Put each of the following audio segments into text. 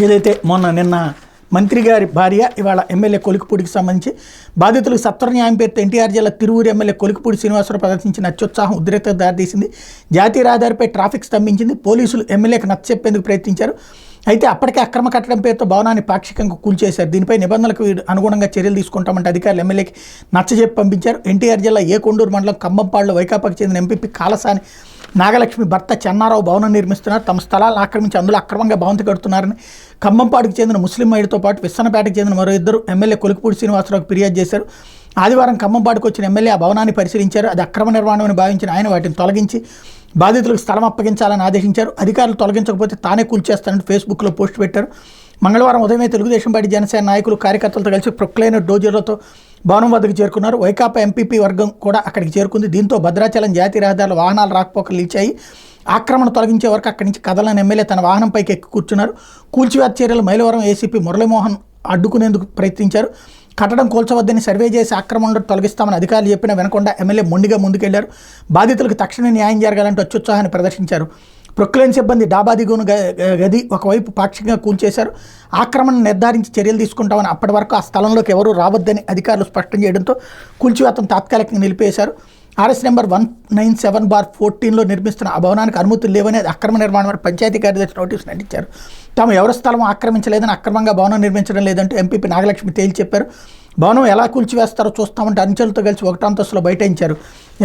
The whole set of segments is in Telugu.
ఏదైతే నిన్న మంత్రి గారి భార్య ఇవాళ ఎమ్మెల్యే కొలికిపూడికి సంబంధించి బాధితులకు సత్వర న్యాయం పేరుతో ఎన్టీఆర్ జిల్లా తిరువూరు ఎమ్మెల్యే కొలికిపూడి శ్రీనివాసరావు ప్రదర్శించిన అత్యుత్సాహం ఉద్రిక్తతకు దారితీసింది. జాతీయ రహదారిపై ట్రాఫిక్ స్తంభించింది. పోలీసులు ఎమ్మెల్యేకి నచ్చచెప్పేందుకు ప్రయత్నించారు. అయితే అప్పటికే అక్రమ కట్టడం పేరుతో భవనాన్ని పాక్షికంగా కూల్చేశారు. దీనిపై నిబంధనలకు అనుగుణంగా చర్యలు తీసుకుంటామంటే అధికారులు ఎమ్మెల్యేకి నచ్చజెప్పి పంపించారు. ఎన్టీఆర్ జిల్లా ఏకొండూరు మండలం కంబంపాడులో వైకాపాకు చెందిన ఎంపీపీ కాలసాని నాగలక్ష్మి భర్త చెన్నారావు భవనం నిర్మిస్తున్నారు. తమ స్థలాలను ఆక్రమించి అందులో అక్రమంగా భవంతి కడుతున్నారని కంబంపాడుకు చెందిన ముస్లిం మహిళతో పాటు విస్సన్నపేటకు చెందిన మరో ఇద్దరు ఎమ్మెల్యే కొలికిపూడి శ్రీనివాసరావుకు ఫిర్యాదు చేశారు. ఆదివారం కంబంపాడుకు వచ్చిన ఎమ్మెల్యే ఆ భవనాన్ని పరిశీలించారు. అది అక్రమ నిర్మాణమని భావించిన ఆయన వాటిని తొలగించి బాధితులకు స్థలం అప్పగించాలని ఆదేశించారు. అధికారులు తొలగించకపోతే తానే కూల్చేస్తానని ఫేస్బుక్లో పోస్ట్ పెట్టారు. మంగళవారం ఉదయమే తెలుగుదేశం పార్టీ జనసేన నాయకులు కార్యకర్తలతో కలిసి ప్రొక్లైనర్ డోజర్లతో భవనం వద్దకు చేరుకున్నారు. వైకాపా ఎంపీపీ వర్గం కూడా అక్కడికి చేరుకుంది. దీంతో భద్రాచలం జాతీయ రహదారుల వాహనాలు రాకపోకలు నిలిచాయి. ఆక్రమణ తొలగించే వరకు అక్కడి నుంచి కదలని ఎమ్మెల్యే తన వాహనంపైకి ఎక్కి కూర్చున్నారు. కూల్చివేత చర్యలు మైలవరం ఏసీపీ మురళీమోహన్ అడ్డుకునేందుకు ప్రయత్నించారు. కట్టడం కూల్చవద్దని సర్వే చేసి ఆక్రమణలో తొలగిస్తామని అధికారులు చెప్పినా వినకుండా ఎమ్మెల్యే మొండిగా ముందుకెళ్లారు. బాధితులకు తక్షణ న్యాయం జరగాలంటూ అత్యుత్సాహాన్ని ప్రదర్శించారు. ప్రొక్లైన్ సిబ్బంది డాబా దిగువన గది ఒకవైపు పాక్షికంగా కూల్చేశారు. ఆక్రమణ నిర్ధారించి చర్యలు తీసుకుంటామని అప్పటి వరకు ఆ స్థలంలోకి ఎవరూ రావద్దని అధికారులు స్పష్టం చేయడంతో కూల్చివేతను తాత్కాలికంగా నిలిపేశారు. ఆర్ఎస్ నెంబర్ 197/14లో నిర్మిస్తున్న ఆ భవనానికి అనుమతులు లేవని అక్రమ నిర్మాణం పంచాయతీ కార్యదర్శి నోటీసులు అంటించారు. తాము ఎవరి స్థలం ఆక్రమించలేదని అక్రమంగా భవనం నిర్మించడం లేదంటూ ఎంపీపీ నాగలక్ష్మి తేల్చి చెప్పారు. భవనం ఎలా కూల్చివేస్తారో చూస్తామంటే అనుచరులతో కలిసి ఒకటో అంతస్తులో బైఠాయించారు.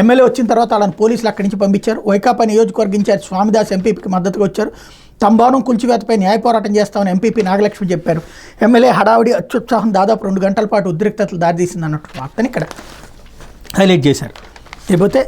ఎమ్మెల్యే వచ్చిన తర్వాత వాళ్ళని పోలీసులు అక్కడి నుంచి పంపించారు. వైకాపా నియోజకవర్గ ఇన్ఛార్జ్ స్వామిదాస్ ఎంపీపీకి మద్దతుగా వచ్చారు. తమ భవనం కూల్చివేతపై న్యాయ పోరాటం చేస్తామని ఎంపీపీ నాగలక్ష్మి చెప్పారు. ఎమ్మెల్యే హడావుడి అత్యుత్సాహం దాదాపు 2 గంటల పాటు ఉద్రిక్తతలు దారితీసింది అన్నట్టు వార్తని ఇక్కడ హైలైట్ చేశారు. లేకపోతే